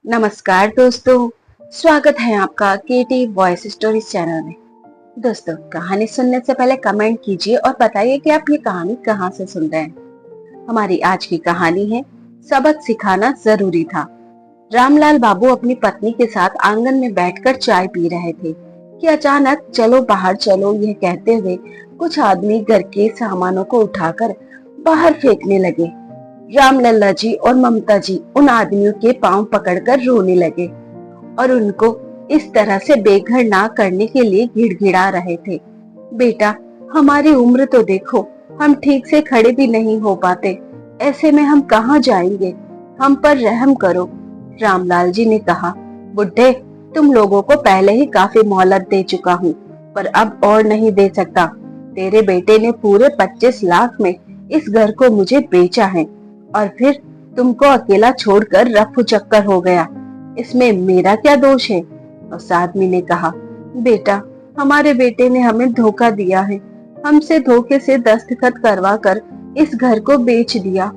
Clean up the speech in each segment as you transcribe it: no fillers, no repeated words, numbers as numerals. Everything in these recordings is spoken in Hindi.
नमस्कार दोस्तों, स्वागत है आपका केटी वॉइस स्टोरीज चैनल में। दोस्तों, कहानी सुनने से पहले कमेंट कीजिए और बताइए कि आप ये कहानी कहाँ से सुन रहे हैं। हमारी आज की कहानी है सबक सिखाना जरूरी था। रामलाल बाबू अपनी पत्नी के साथ आंगन में बैठकर चाय पी रहे थे कि अचानक चलो बाहर चलो यह कहते हुए कुछ आदमी घर के सामानों को उठाकर बाहर फेंकने लगे। रामलल्ला जी और ममता जी उन आदमियों के पांव पकड़कर रोने लगे और उनको इस तरह से बेघर ना करने के लिए गिड़गिड़ा रहे थे। बेटा, हमारी उम्र तो देखो, हम ठीक से खड़े भी नहीं हो पाते, ऐसे में हम कहाँ जाएंगे? हम पर रहम करो। रामलाल जी ने कहा, बुड्ढे, तुम लोगों को पहले ही काफी मोहलत दे चुका हूँ, पर अब और नहीं दे सकता। तेरे बेटे ने पूरे 25 लाख में इस घर को मुझे बेचा है और फिर तुमको अकेला छोड़कर रफू चक्कर हो गया। इसमें मेरा क्या दोष है? उस आदमी ने कहा, बेटा, हमारे बेटे ने हमें धोखा दिया है। हमसे धोखे से दस्तखत करवा कर इस घर को बेच दिया।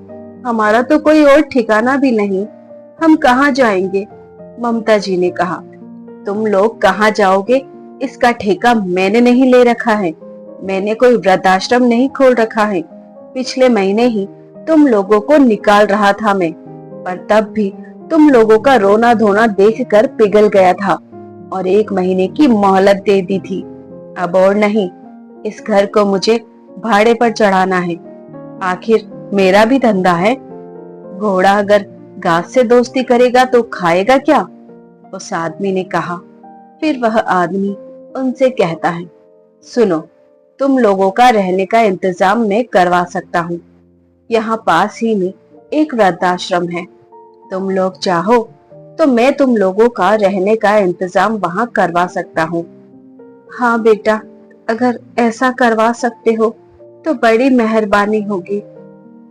हमारा तो कोई और ठिकाना भी नहीं, हम कहाँ जाएंगे? ममता जी ने कहा, तुम लोग कहाँ जाओगे इसका ठेका मैंने नहीं ले रखा है। मैंने कोई वृद्धाश्रम नहीं खोल रखा है। पिछले महीने ही तुम लोगों को निकाल रहा था मैं, पर तब भी तुम लोगों का रोना धोना देखकर पिघल गया था और 1 महीने की मोहलत दे दी थी। अब और नहीं, इस घर को मुझे भाड़े पर चढ़ाना है। आखिर मेरा भी धंधा है। घोड़ा अगर घास से दोस्ती करेगा तो खाएगा क्या? उस आदमी ने कहा। फिर वह आदमी उनसे कहता है, सुनो, तुम लोगों का रहने का इंतजाम मैं करवा सकता हूँ। यहाँ पास ही में एक वृद्धाश्रम है। तुम लोग चाहो तो मैं तुम लोगों का रहने का इंतजाम वहां करवा सकता हूँ। हाँ बेटा, अगर ऐसा करवा सकते हो तो बड़ी मेहरबानी होगी,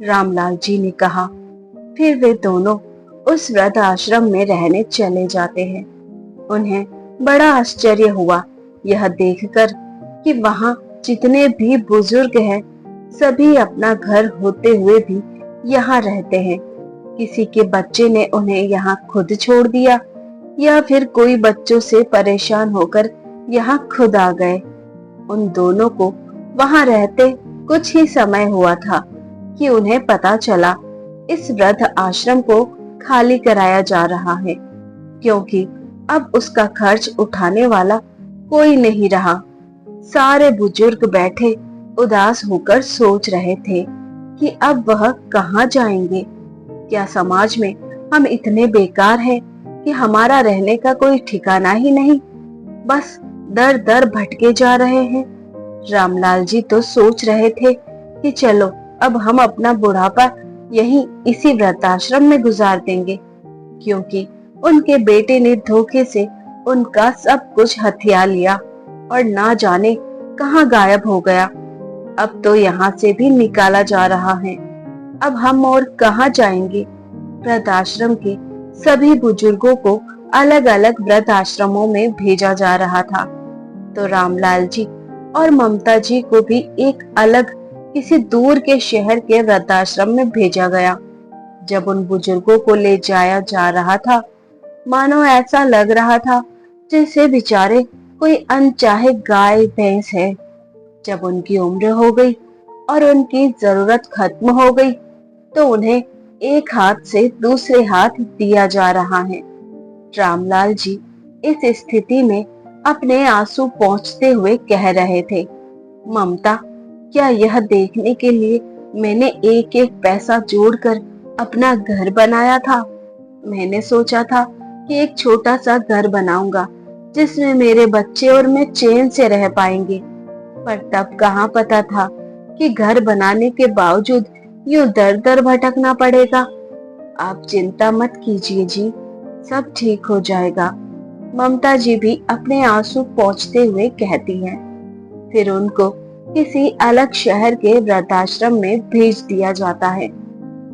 रामलाल जी ने कहा। फिर वे दोनों उस वृद्ध आश्रम में रहने चले जाते हैं। उन्हें बड़ा आश्चर्य हुआ यह देखकर कि वहां जितने भी बुजुर्ग हैं, सभी अपना घर होते हुए भी यहाँ रहते हैं। किसी के बच्चे ने उन्हें यहाँ खुद छोड़ दिया या फिर कोई बच्चों से परेशान होकर यहाँ खुद आ गए। उन दोनों को वहां रहते कुछ ही समय हुआ था कि उन्हें पता चला इस वृद्ध आश्रम को खाली कराया जा रहा है, क्योंकि अब उसका खर्च उठाने वाला कोई नहीं रहा। सारे बुजुर्ग बैठे उदास होकर सोच रहे थे कि अब वह कहाँ जाएंगे। क्या समाज में हम इतने बेकार हैं कि हमारा रहने का कोई ठिकाना ही नहीं, बस दर दर भटके जा रहे हैं। रामलाल जी तो सोच रहे थे कि चलो अब हम अपना बुढ़ापा यहीं इसी वृद्धाश्रम में गुजार देंगे, क्योंकि उनके बेटे ने धोखे से उनका सब कुछ हथिया लिया और ना जाने कहाँ गायब हो गया। अब तो यहाँ से भी निकाला जा रहा है। अब हम और कहाँ जाएंगे? वृद्धाश्रम के सभी बुजुर्गों को अलग अलग वृद्धाश्रमों में भेजा जा रहा था, तो रामलाल जी और ममता जी को भी एक अलग किसी दूर के शहर के वृद्धाश्रम में भेजा गया। जब उन बुजुर्गों को ले जाया जा रहा था, मानो ऐसा लग रहा था जैसे बेचारे कोई अनचाहे गाय भैंस है। जब उनकी उम्र हो गई और उनकी जरूरत खत्म हो गई, तो उन्हें एक हाथ से दूसरे हाथ दिया जा रहा है। रामलाल जी इस स्थिति में अपने आंसू पोंछते हुए कह रहे थे, ममता, क्या यह देखने के लिए मैंने एक एक पैसा जोड़कर अपना घर बनाया था? मैंने सोचा था कि एक छोटा सा घर बनाऊंगा जिसमें मेरे बच्चे और मैं चैन से रह पाएंगे, पर तब कहाँ पता था कि घर बनाने के बावजूद यूं दर दर भटकना पड़ेगा। आप चिंता मत कीजिए जी, सब ठीक हो जाएगा, ममता जी भी अपने आंसू पोंछते हुए कहती हैं। फिर उनको किसी अलग शहर के वृद्धाश्रम में भेज दिया जाता है।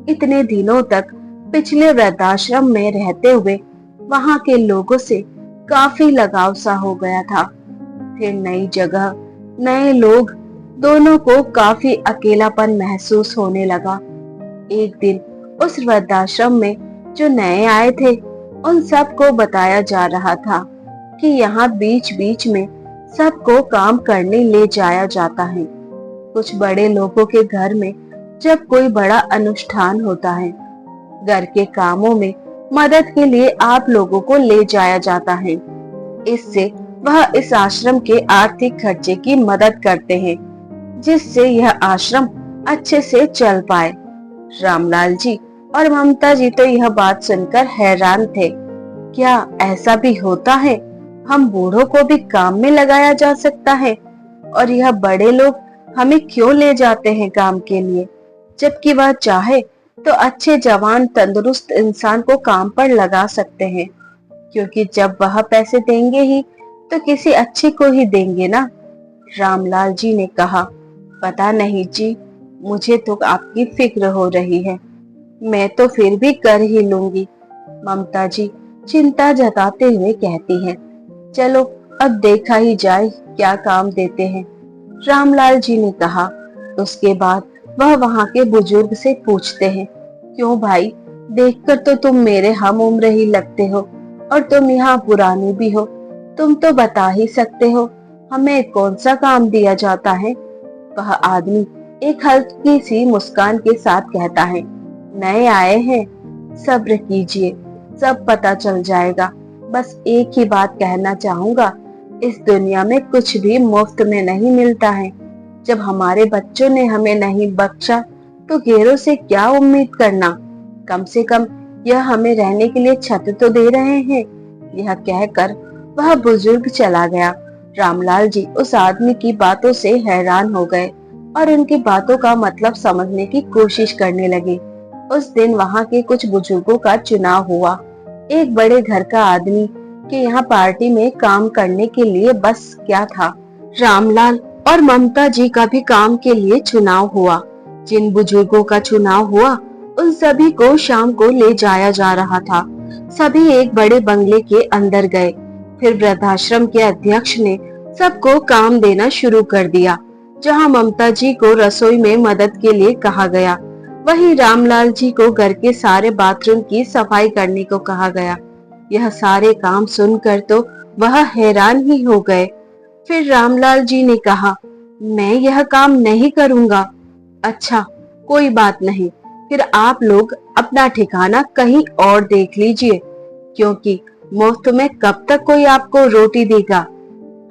इतने दिनों तक पिछले वृद्धाश्रम में रहते हुए वहां के लोगों से काफी लगाव सा हो गया था। फिर नई जगह, नए लोग, दोनों को काफी अकेलापन महसूस होने लगा। एक दिन उस वृद्धाश्रम में जो नए आए थे, उन सबको बताया जा रहा था कि यहाँ बीच बीच में सबको काम करने ले जाया जाता है। कुछ बड़े लोगों के घर में जब कोई बड़ा अनुष्ठान होता है, घर के कामों में मदद के लिए आप लोगों को ले जाया जाता है। इससे वह इस आश्रम के आर्थिक खर्चे की मदद करते हैं, जिससे यह आश्रम अच्छे से चल पाए। रामलाल जी और ममता जी तो यह बात सुनकर हैरान थे। क्या ऐसा भी होता है? हम बूढ़ों को भी काम में लगाया जा सकता है? और यह बड़े लोग हमें क्यों ले जाते हैं काम के लिए, जबकि वह चाहे तो अच्छे जवान तंदुरुस्त इंसान को काम पर लगा सकते हैं, क्योंकि जब वह पैसे देंगे ही तो किसी अच्छे को ही देंगे ना। रामलाल जी ने कहा, पता नहीं जी, मुझे तो आपकी फिक्र हो रही है। मैं तो फिर भी कर ही लूंगी। ममता जी चिंता जताते हुए कहती हैं, चलो अब देखा ही जाए क्या काम देते हैं। रामलाल जी ने कहा। उसके बाद वह वहां के बुजुर्ग से पूछते हैं, क्यों भाई, देखकर तो तुम मेरे हम उम्र ही लगते हो और तुम यहाँ पुराने भी हो। तुम तो बता ही सकते हो हमें कौन सा काम दिया जाता है। वह आदमी एक हल्की सी मुस्कान के साथ कहता है, नए आए हैं, सब्र कीजिए, सब पता चल जाएगा। बस एक ही बात कहना चाहूंगा, इस दुनिया में कुछ भी मुफ्त में नहीं मिलता है। जब हमारे बच्चों ने हमें नहीं बख्शा तो गैरों से क्या उम्मीद करना। कम से कम यह हमें रहने के लिए छत तो दे रहे हैं। यह कहकर वह बुजुर्ग चला गया। रामलाल जी उस आदमी की बातों से हैरान हो गए और उनकी बातों का मतलब समझने की कोशिश करने लगे। उस दिन वहां के कुछ बुजुर्गों का चुनाव हुआ। एक बड़े घर का आदमी के यहाँ पार्टी में काम करने के लिए बस क्या था, रामलाल और ममता जी का भी काम के लिए चुनाव हुआ। जिन बुजुर्गों का चुनाव हुआ उन सभी को शाम को ले जाया जा रहा था। सभी एक बड़े बंगले के अंदर गए। फिर वृद्धाश्रम के अध्यक्ष ने सबको काम देना शुरू कर दिया। जहां ममता जी को रसोई में मदद के लिए कहा गया, वहीं रामलाल जी को घर के सारे बाथरूम की सफाई करने को कहा गया। यह सारे काम सुनकर तो वह हैरान ही हो गए। फिर रामलाल जी ने कहा, मैं यह काम नहीं करूंगा। अच्छा, कोई बात नहीं, फिर आप लोग अपना ठिकाना कहीं और देख लीजिए, क्योंकि मुफ्त में कब तक कोई आपको रोटी देगा।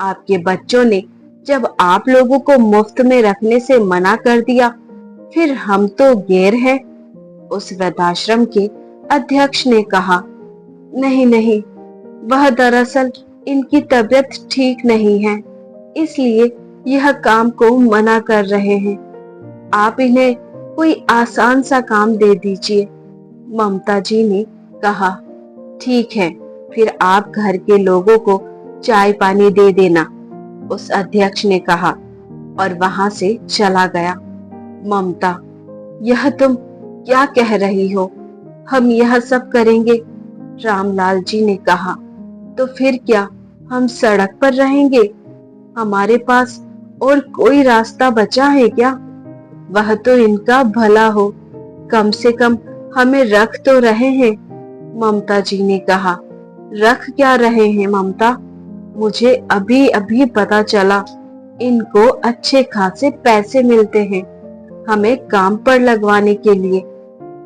आपके बच्चों ने जब आप लोगों को मुफ्त में रखने से मना कर दिया, फिर हम तो गैर हैं। उस वृद्धाश्रम के अध्यक्ष ने कहा, नहीं नहीं, वह दरअसल इनकी तबीयत ठीक नहीं है, इसलिए यह काम को मना कर रहे हैं। आप इन्हें कोई आसान सा काम दे दीजिए। ममता जी ने कहा, ठीक है, फिर आप घर के लोगों को चाय पानी दे देना। उस अध्यक्ष ने कहा और वहां से चला गया। ममता, यह तुम क्या कह रही हो? हम यह सब करेंगे? रामलाल जी ने कहा, तो फिर क्या हम सड़क पर रहेंगे? हमारे पास और कोई रास्ता बचा है क्या? वह तो इनका भला हो, कम से कम हमें रख तो रहे हैं। ममता जी ने कहा, रख क्या रहे हैं ममता? मुझे अभी अभी पता चला, इनको अच्छे खासे पैसे मिलते हैं हमें काम पर लगवाने के लिए,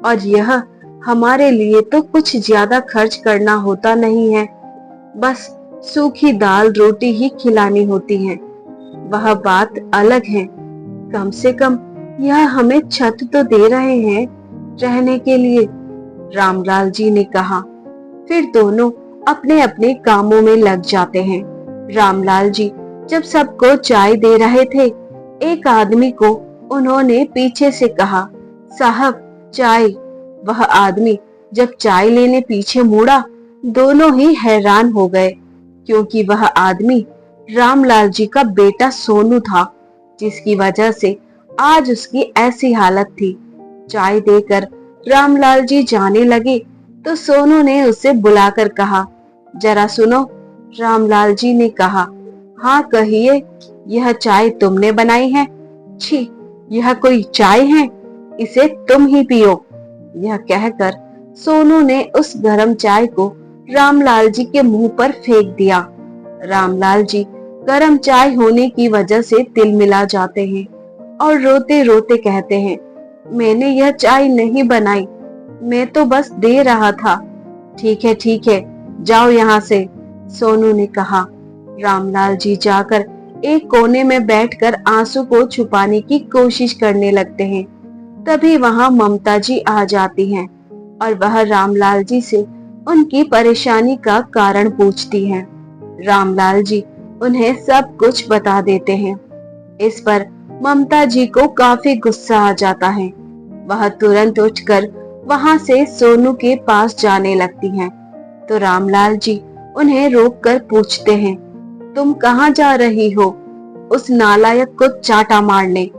और यह हमारे लिए तो कुछ ज्यादा खर्च करना होता नहीं है, बस सूखी दाल रोटी ही खिलानी होती है। वह बात अलग है, कम से कम यह हमें छत तो दे रहे हैं रहने के लिए। रामलाल जी ने कहा। फिर दोनों अपने अपने कामों में लग जाते हैं। रामलाल जी जब सबको चाय दे रहे थे, एक आदमी को उन्होंने पीछे से कहा, साहब चाय। वह आदमी जब चाय लेने पीछे मुड़ा, दोनों ही हैरान हो गए, क्योंकि वह आदमी रामलाल जी का बेटा सोनू था, जिसकी वजह से आज उसकी ऐसी हालत थी। चाय देकर रामलाल जी जाने लगे तो सोनू ने उसे बुलाकर कहा, जरा सुनो। रामलाल जी ने कहा, हाँ कहिए, यह चाय तुमने बनाई है? छी, यह कोई चाय है? इसे तुम ही पियो। यह कहकर सोनू ने उस गरम चाय को रामलाल जी के मुंह पर फेंक दिया। रामलाल जी गरम चाय होने की वजह से तिलमिला जाते हैं और रोते रोते कहते हैं, मैंने यह चाय नहीं बनाई, मैं तो बस दे रहा था। ठीक है, जाओ यहाँ से, सोनू ने कहा। रामलाल जी जाकर एक कोने में बैठकर आंसू को छुपाने की कोशिश करने लगते हैं। तभी वहां ममता जी आ जाती हैं और वह रामलाल जी से उनकी परेशानी का कारण पूछती हैं। रामलाल जी उन्हें सब कुछ बता देते हैं। इस पर ममता जी को काफी गुस्सा आ जाता है। वह तुरंत उठकर वहां से सोनू के पास जाने लगती हैं। तो रामलाल जी उन्हें रोककर पूछते हैं, तुम कहाँ जा रही हो? उस नालायक को चाटा मारने।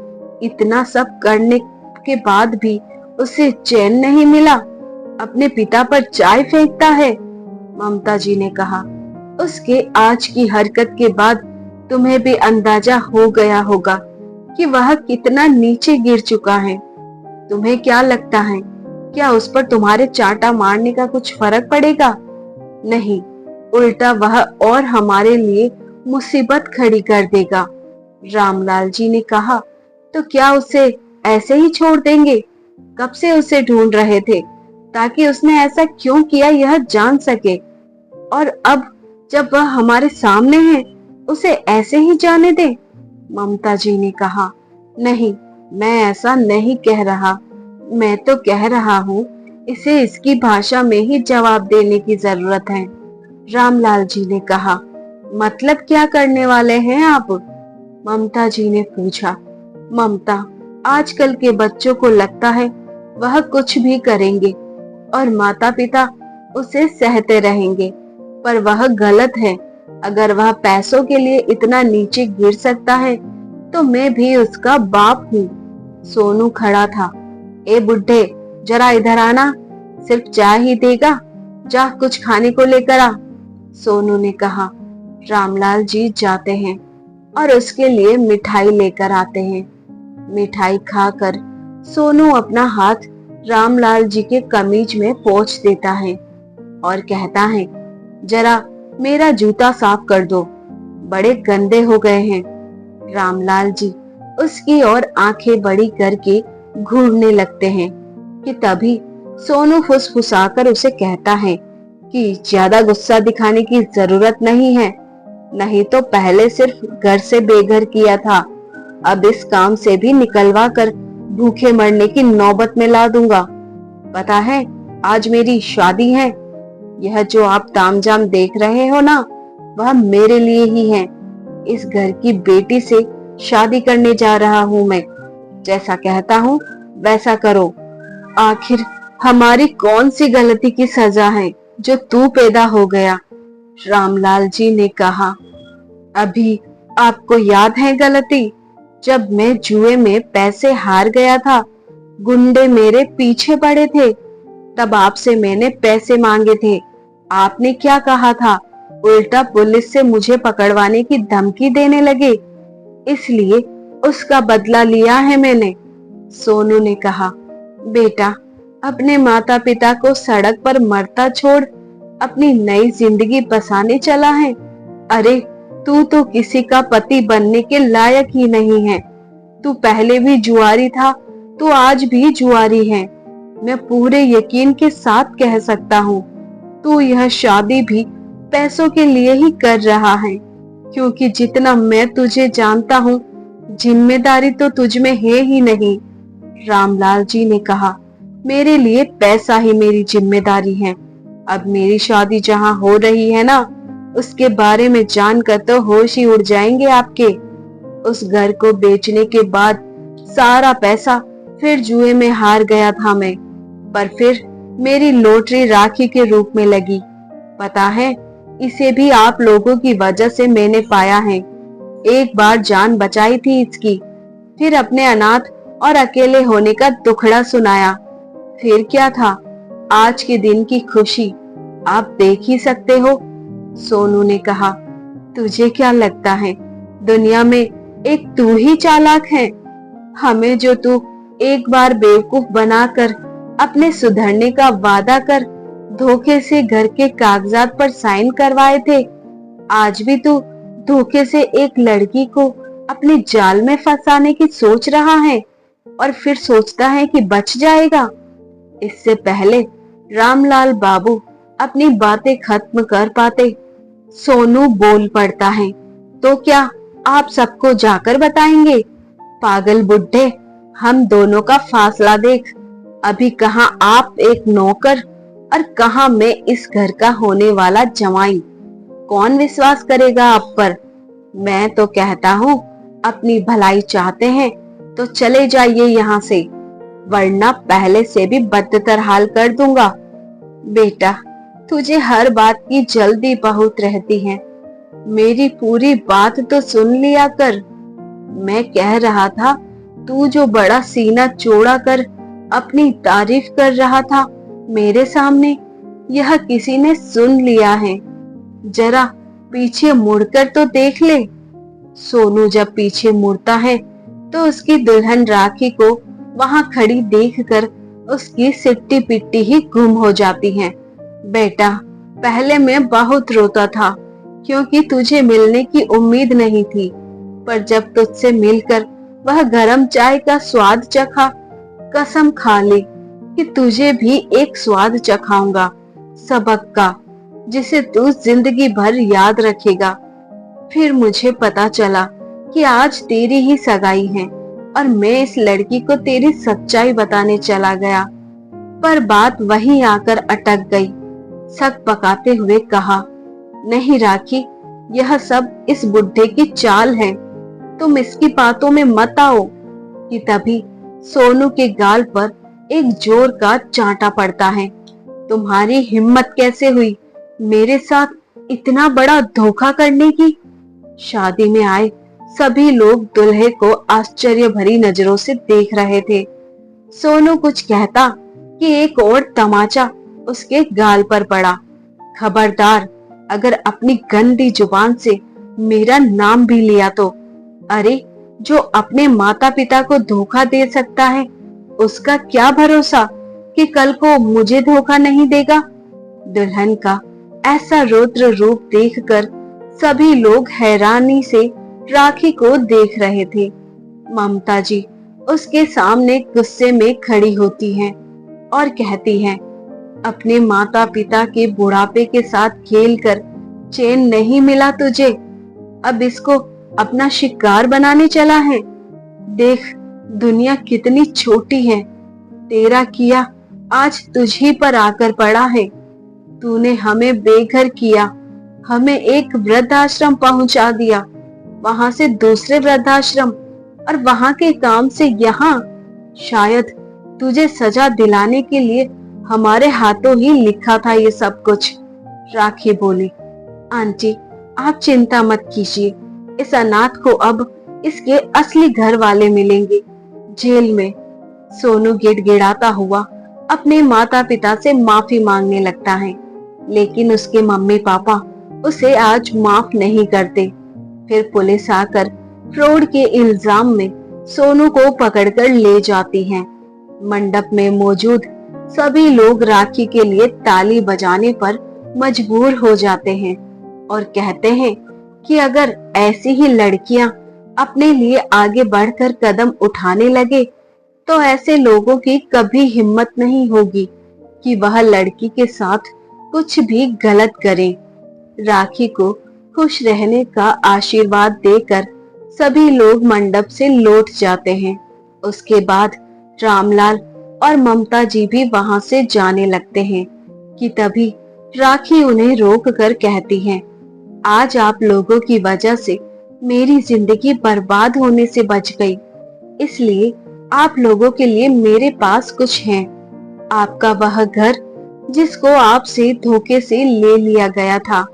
इतना सब करने के बाद भी उसे चैन नहीं मिला, अपने पिता पर चाय फेंकता है। ममता जी ने कहा, उसके आज की हरकत के बाद तुम्हें भी अंदाजा हो गया होगा कि वह कितना नीचे गिर चुका है। तुम्हें क्या लगता है, क्या उस पर तुम्हारे चाटा मारने का कुछ फर्क पड़ेगा? नहीं, उल्टा वह और हमारे लिए मुसीबत खड़ी कर देगा। रामलाल जी ने कहा, तो क्या उसे ऐसे ही छोड़ देंगे? कब से उसे ढूंढ रहे थे ताकि उसने ऐसा क्यों किया यह जान सके, और अब जब वह हमारे सामने है उसे ऐसे ही जाने दे? ममता जी ने कहा, नहीं, मैं ऐसा नहीं कह रहा। मैं तो कह रहा हूँ इसे इसकी भाषा में ही जवाब देने की जरूरत है। रामलाल जी ने कहा, मतलब क्या करने वाले हैं आप? ममता जी ने पूछा। ममता, आजकल के बच्चों को लगता है वह कुछ भी करेंगे और माता पिता उसे सहते रहेंगे, पर वह गलत है। अगर वह पैसों के लिए इतना नीचे गिर सकता है तो मैं भी उसका बाप हूँ। सोनू खड़ा था। ए बुड्ढे, जरा इधर आना, सिर्फ चाय ही देगा? जा कुछ खाने को लेकर आ, सोनू ने कहा। रामलाल जी जाते हैं और उसके लिए मिठाई लेकर आते हैं। मिठाई खाकर सोनू अपना हाथ रामलाल जी के कमीज में पोंछ देता है और कहता है, जरा मेरा जूता साफ कर दो, बड़े गंदे हो गए हैं। रामलाल जी उसकी ओर आंखें बड़ी करके घूरने लगते हैं कि तभी सोनू फुसफुसाकर उसे कहता है कि ज्यादा गुस्सा दिखाने की जरूरत नहीं है, नहीं तो पहले सिर्फ घर से बेघर किया था, अब इस काम से भी निकलवा कर भूखे मरने की नौबत में ला दूंगा। पता है, आज मेरी शादी है। यह जो आप तामझाम देख रहे हो ना, वह मेरे लिए ही है। इस घर की बेटी से शादी करने जा रहा हूँ मैं। जैसा कहता हूँ वैसा करो। आखिर हमारी कौन सी गलती की सजा है जो तू पैदा हो गया? रामलाल जी ने कहा, अभी आपको याद है गलती? जब मैं जुए में पैसे हार गया था, गुंडे मेरे पीछे पड़े थे, तब आपसे मैंने पैसे मांगे थे। आपने क्या कहा था? उल्टा पुलिस से मुझे पकड़वाने की धमकी देने लगे, इसलिए उसका बदला लिया है मैंने। सोनू ने कहा, बेटा, अपने माता पिता को सड़क पर मरता छोड़ अपनी नई जिंदगी बसाने चला है। अरे, तू तो किसी का पति बनने के लायक ही नहीं है। तू पहले भी जुआरी था, तू आज भी जुआरी है। मैं पूरे यकीन के साथ कह सकता हूँ, तू यह शादी भी पैसों के लिए ही कर रहा है, क्योंकि जितना मैं तुझे जानता हूँ, जिम्मेदारी तो तुझ में है ही नहीं। रामलाल जी ने कहा, मेरे लिए पैसा ही मेरी जिम्मेदारी है। अब मेरी शादी जहाँ हो रही है ना, उसके बारे में जानकर तो होश ही उड़ जाएंगे आपके। उस घर को बेचने के बाद सारा पैसा फिर जुए में हार गया था मैं, पर फिर मेरी लॉटरी राखी के रूप में लगी। पता है, इसे भी आप लोगों की वजह से मैंने पाया है। एक बार जान बचाई थी इसकी, फिर अपने अनाथ और अकेले होने का दुखड़ा सुनाया। फिर क्या था, आज के दिन की खुशी आप देख ही सकते हो। सोनू ने कहा, तुझे क्या लगता है दुनिया में एक तू ही चालाक है? हमें जो तू एक बार बेवकूफ बनाकर अपने सुधरने का वादा कर धोखे से घर के कागजात पर साइन करवाए थे, आज भी तू धोखे से एक लड़की को अपने जाल में फंसाने की सोच रहा है और फिर सोचता है कि बच जाएगा। इससे पहले रामलाल बाबू अपनी बातें खत्म कर पाते, सोनू बोल पड़ता है। तो क्या आप सबको जाकर बताएंगे? पागल बुड्ढे, हम दोनों का फासला देख। अभी कहाँ आप एक नौकर और कहाँ मैं इस घर का होने वाला जमाई। कौन विश्वास करेगा आप पर? मैं तो कहता हूँ, अपनी भलाई चाहते हैं तो चले जाइए यहाँ से, वरना पहले से भी बदतर हाल कर दूंगा। बेटा, तुझे हर बात की जल्दी बहुत रहती है, मेरी पूरी बात तो सुन लिया कर। मैं कह रहा था, तू जो बड़ा सीना चौड़ा कर अपनी तारीफ कर रहा था मेरे सामने, यह किसी ने सुन लिया है। जरा पीछे मुड़कर तो देख ले। सोनू जब पीछे मुड़ता है तो उसकी दुल्हन राखी को वहां खड़ी देखकर उसकी सिट्टी पिट्टी ही गुम हो जाती है। बेटा, पहले मैं बहुत रोता था क्योंकि तुझे मिलने की उम्मीद नहीं थी, पर जब तुझसे मिलकर वह गरम चाय का स्वाद चखा, कसम खा ली कि तुझे भी एक स्वाद चखाऊंगा, सबक का, जिसे तू जिंदगी भर याद रखेगा। फिर मुझे पता चला कि आज तेरी ही सगाई है और मैं इस लड़की को तेरी सच्चाई बताने चला गया, पर बात वहीं आकर अटक गई। सक पकाते हुए कहा, नहीं राखी, यह सब इस बुढ़े की चाल है, तुम इसकी बातों में मत आओ। कि तभी सोनू के गाल पर एक जोर का चांटा पड़ता है। तुम्हारी हिम्मत कैसे हुई मेरे साथ इतना बड़ा धोखा करने की? शादी में आए सभी लोग दुल्हे को आश्चर्य भरी नजरों से देख रहे थे। सोनू कुछ कहता कि एक और तमाचा उसके गाल पर पड़ा। खबरदार, अगर अपनी गंदी जुबान से मेरा नाम भी लिया तो। अरे, जो अपने माता पिता को धोखा दे सकता है, उसका क्या भरोसा कि कल को मुझे धोखा नहीं देगा। दुल्हन का ऐसा रौद्र रूप देखकर सभी लोग हैरानी से राखी को देख रहे थे। ममता जी उसके सामने गुस्से में खड़ी होती हैं और कहती हैं, अपने माता पिता के बुढ़ापे के साथ खेलकर चैन नहीं मिला तुझे, अब इसको अपना शिकार बनाने चला है। देख, दुनिया कितनी छोटी है, तेरा किया आज तुझी पर आकर पड़ा है। तूने हमें बेघर किया, हमें एक वृद्धाश्रम पहुंचा दिया, वहां से दूसरे वृद्धाश्रम और वहां के काम से यहाँ। शायद तुझे सजा दिलाने के लिए हमारे हाथों ही लिखा था ये सब कुछ। राखी बोली, आंटी आप चिंता मत कीजिए, इस अनाथ को अब इसके असली घर वाले मिलेंगे जेल में। सोनू गिड़गिड़ाता हुआ अपने माता पिता से माफी मांगने लगता है, लेकिन उसके मम्मी पापा उसे आज माफ नहीं करते। फिर पुलिस आकर फ्रॉड के इल्जाम में सोनू को पकड़कर ले जाती है। मंडप में मौजूद सभी लोग राखी के लिए ताली बजाने पर मजबूर हो जाते हैं और कहते हैं कि अगर ऐसी ही लड़कियां अपने लिए आगे बढ़कर कदम उठाने लगे तो ऐसे लोगों की कभी हिम्मत नहीं होगी कि वह लड़की के साथ कुछ भी गलत करें। राखी को खुश रहने का आशीर्वाद देकर सभी लोग मंडप से लौट जाते हैं। उसके बाद रामलाल और ममता जी भी वहां से जाने लगते हैं कि तभी राखी उन्हें रोक कर कहती है, आज आप लोगों की वजह से मेरी जिंदगी बर्बाद होने से बच गई, इसलिए आप लोगों के लिए मेरे पास कुछ है। आपका वह घर जिसको आपसे धोखे से ले लिया गया था।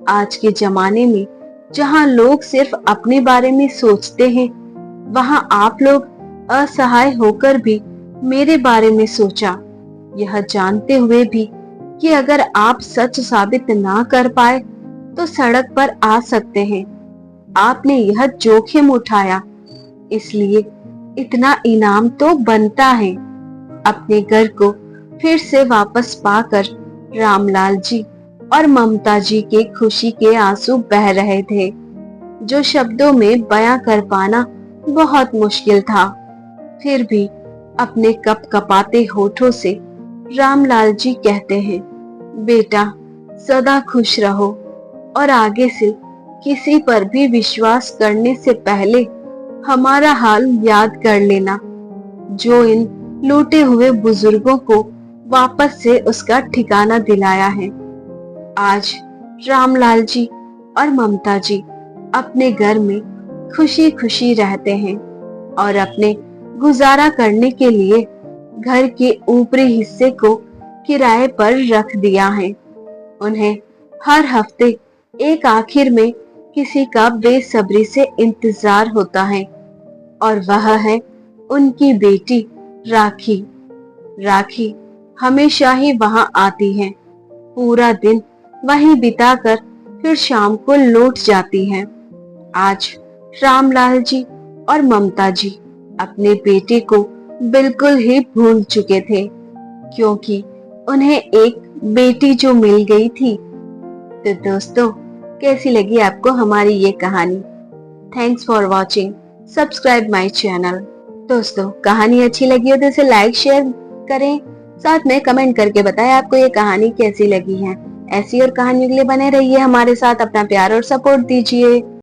आज के जमाने में जहां लोग सिर्फ अपने बारे में सोचते हैं, वहां आप लोग असहाय होकर भी मेरे बारे में सोचा, यह जानते हुए भी कि अगर आप सच साबित ना कर पाए तो सड़क पर आ सकते हैं। आपने यह जोखिम उठाया, इसलिए इतना इनाम तो बनता है। अपने घर को फिर से वापस पाकर रामलाल जी और ममता जी के खुशी के आंसू बह रहे थे, जो शब्दों में बयां कर पाना बहुत मुश्किल था। फिर भी अपने कपकपाते होठों से रामलाल जी कहते हैं, बेटा सदा खुश रहो और आगे से किसी पर भी विश्वास करने से पहले हमारा हाल याद कर लेना, जो इन लूटे हुए बुजुर्गों को वापस से उसका ठिकाना दिलाया है। आज रामलाल जी और ममता जी अपने घर में खुशी खुशी रहते हैं और अपने गुजारा करने के लिए घर के ऊपरी हिस्से को किराए पर रख दिया है। उन्हें हर हफ्ते एक आखिर में किसी का बेसब्री से इंतजार होता है और वह है उनकी बेटी राखी। राखी हमेशा ही वहां आती है, पूरा दिन वहीं बिताकर फिर शाम को लौट जाती है। आज रामलाल जी और ममता जी अपने बेटे को बिल्कुल ही भूल चुके थे, क्योंकि उन्हें एक बेटी जो मिल गई थी। तो दोस्तों, कैसी लगी आपको हमारी ये कहानी? Thanks for watching. Subscribe my channel. दोस्तों, कहानी अच्छी लगी हो तो इसे लाइक शेयर करें, साथ में कमेंट करके बताएं आपको ये कहानी कैसी लगी है। ऐसी और कहानियों के लिए बने रहिए हमारे साथ, अपना प्यार और सपोर्ट दीजिए।